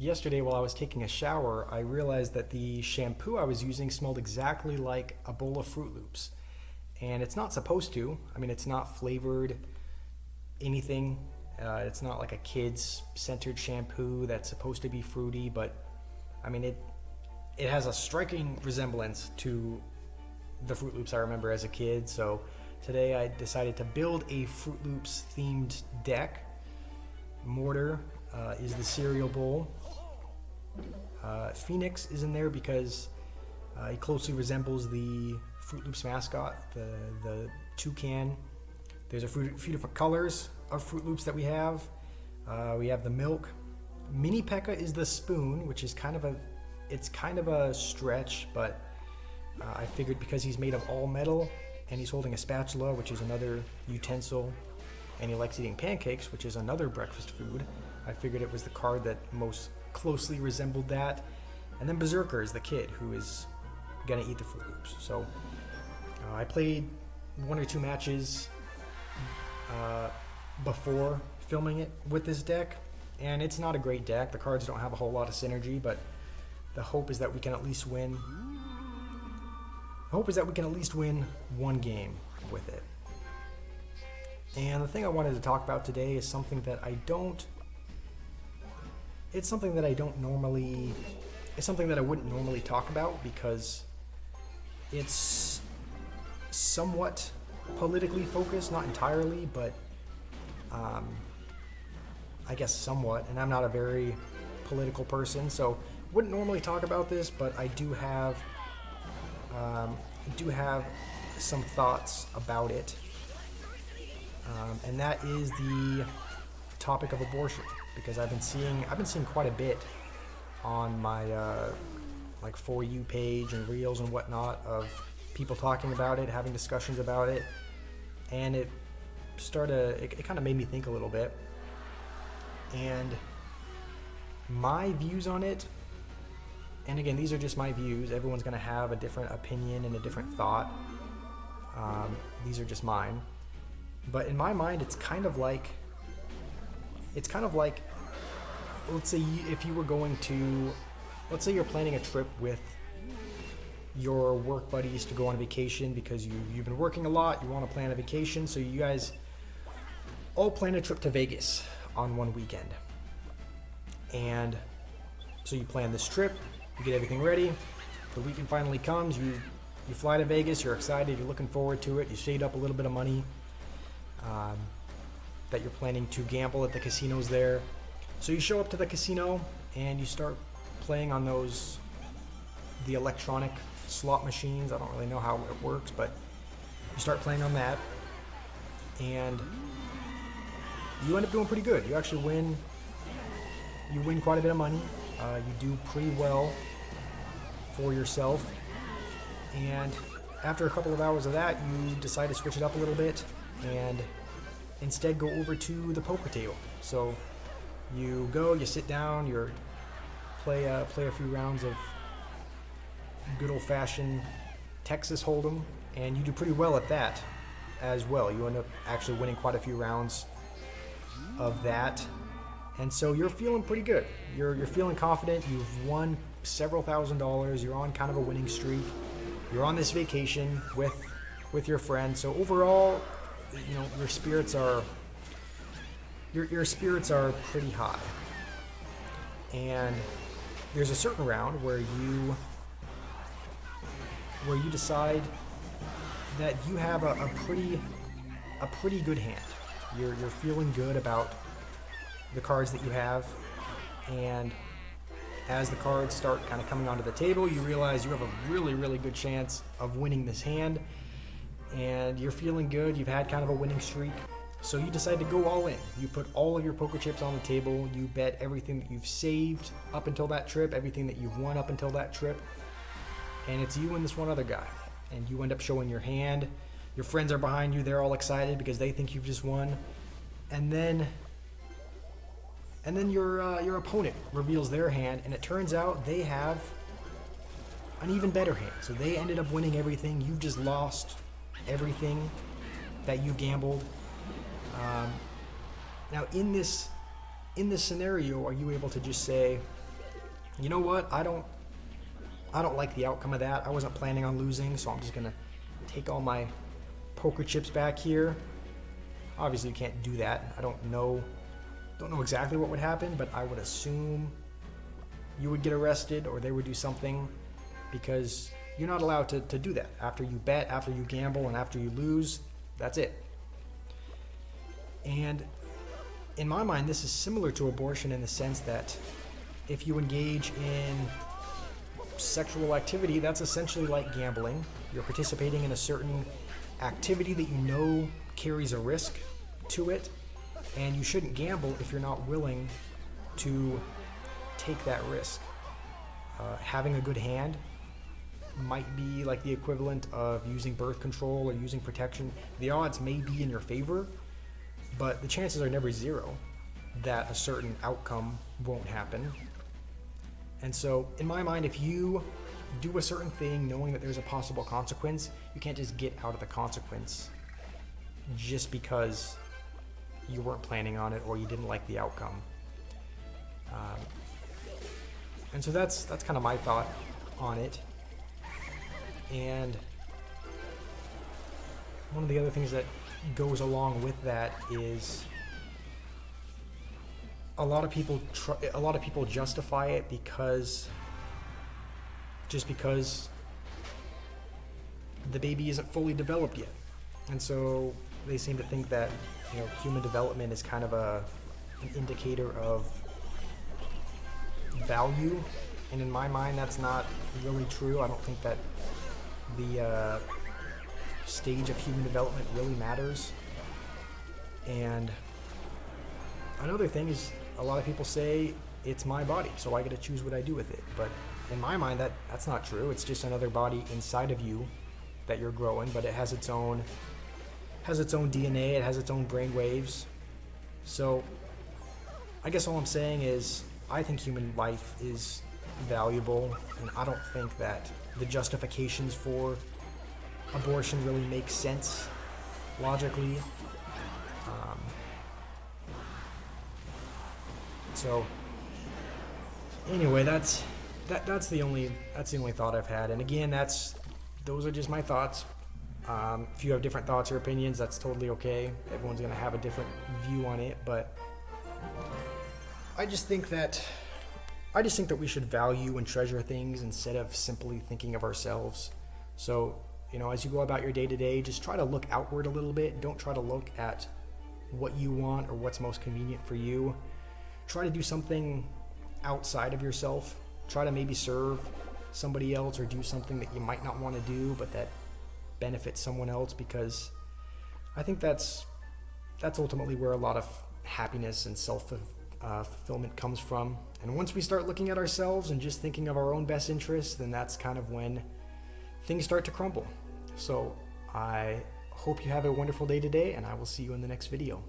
Yesterday, while I was taking a shower, I realized that the shampoo I was using smelled exactly like a bowl of Fruit Loops. And it's not supposed to. I mean, it's not flavored anything. It's not like a kid's centered shampoo that's supposed to be fruity, but I mean, it has a striking resemblance to the Fruit Loops I remember as a kid. So today I decided to build a Fruit Loops themed deck. Mortar is the cereal bowl. Phoenix is in there because he closely resembles the Fruit Loops mascot, the toucan. There's a few different colors of Fruit Loops that we have. We have the milk. Mini Pekka is the spoon, which is kind of a stretch, but I figured because he's made of all metal and he's holding a spatula, which is another utensil, and he likes eating pancakes, which is another breakfast food, I figured it was the card that most closely resembled that. And then Berserker is the kid who is gonna eat the Fruit Loops. So I played one or two matches before filming it with this deck, and it's not a great deck. The cards don't have a whole lot of synergy, but the hope is that we can at least win. The hope is that we can at least win one game with it. And the thing I wanted to talk about today is something that I don't. It's something that I don't normally. It's something that I wouldn't normally talk about because it's somewhat politically focused, not entirely, but I guess somewhat. And I'm not a very political person, so wouldn't normally talk about this, but I do have some thoughts about it, and that is the topic of abortion, because I've been seeing quite a bit on my like For You page and reels and whatnot of people talking about it, having discussions about it, and it kind of made me think a little bit. And my views on it, and again, these are just my views. Everyone's going to have a different opinion and a different thought. These are just mine. But in my mind, it's kind of like, let's say if you were going to, let's say you're planning a trip with your work buddies to go on vacation because you've been working a lot, you want to plan a vacation, so you guys all plan a trip to Vegas on one weekend. And so you plan this trip, you get everything ready, the weekend finally comes, you fly to Vegas, you're excited, you're looking forward to it, you saved up a little bit of money that you're planning to gamble at the casinos there. So you show up to the casino and you start playing on the electronic slot machines. I don't really know how it works, but you start playing on that and you end up doing pretty good. You actually win. You win quite a bit of money. You do pretty well for yourself. And after a couple of hours of that, you decide to switch it up a little bit and instead go over to the poker table. So you sit down, you play a few rounds of good old-fashioned Texas Hold'em, and you do pretty well at that as well. You end up actually winning quite a few rounds of that, and so you're feeling pretty good. You're feeling confident. You've won several $1,000s. You're on kind of a winning streak. You're on this vacation with your friends. So overall, your spirits are pretty high. And there's a certain round where you decide that you have a pretty good hand. You're feeling good about the cards that you have, and as the cards start kind of coming onto the table, you realize you have a really, really good chance of winning this hand, and you're feeling good. You've had kind of a winning streak, so you decide to go all in. You put all of your poker chips on the table. You bet everything that you've saved up until that trip, everything that you've won up until that trip, and it's you and this one other guy, and you end up showing your hand. Your friends are behind you. They're all excited because they think you've just won, and then your opponent reveals their hand, and it turns out they have an even better hand. So they ended up winning everything. You've just lost everything that you gambled. Now, in this scenario, are you able to just say, you know what? I don't like the outcome of that. I wasn't planning on losing, so I'm just gonna take all my poker chips back here. Obviously, you can't do that. I don't know exactly what would happen, but I would assume you would get arrested or they would do something, because you're not allowed to do that. After you bet, after you gamble, and after you lose, that's it. And in my mind, this is similar to abortion in the sense that if you engage in sexual activity, that's essentially like gambling. You're participating in a certain activity that you know carries a risk to it, and you shouldn't gamble if you're not willing to take that risk. Having a good hand might be like the equivalent of using birth control or using protection. The odds may be in your favor, but the chances are never zero that a certain outcome won't happen. And so, in my mind, if you do a certain thing knowing that there's a possible consequence, you can't just get out of the consequence just because you weren't planning on it or you didn't like the outcome. And so that's kind of my thought on it. And one of the other things that goes along with that is a lot of people justify it because the baby isn't fully developed yet, and so they seem to think that human development is kind of an indicator of value, and in my mind that's not really true. I don't think that the stage of human development really matters. And another thing is, a lot of people say it's my body, so I get to choose what I do with it. But in my mind, that's not true. It's just another body inside of you that you're growing, but it has its own DNA, it has its own brain waves. So I guess all I'm saying is I think human life is valuable, and I don't think that the justifications for abortion really make sense logically. So anyway, that's the only thought I've had. And again, those are just my thoughts. If you have different thoughts or opinions, that's totally okay. Everyone's gonna have a different view on it, but I just think that we should value and treasure things instead of simply thinking of ourselves. So, as you go about your day to day, just try to look outward a little bit. Don't try to look at what you want or what's most convenient for you. Try to do something outside of yourself. Try to maybe serve somebody else or do something that you might not want to do, but that benefits someone else, because I think that's ultimately where a lot of happiness and fulfillment comes from. And once we start looking at ourselves and just thinking of our own best interests, then that's kind of when things start to crumble. So I hope you have a wonderful day today, and I will see you in the next video.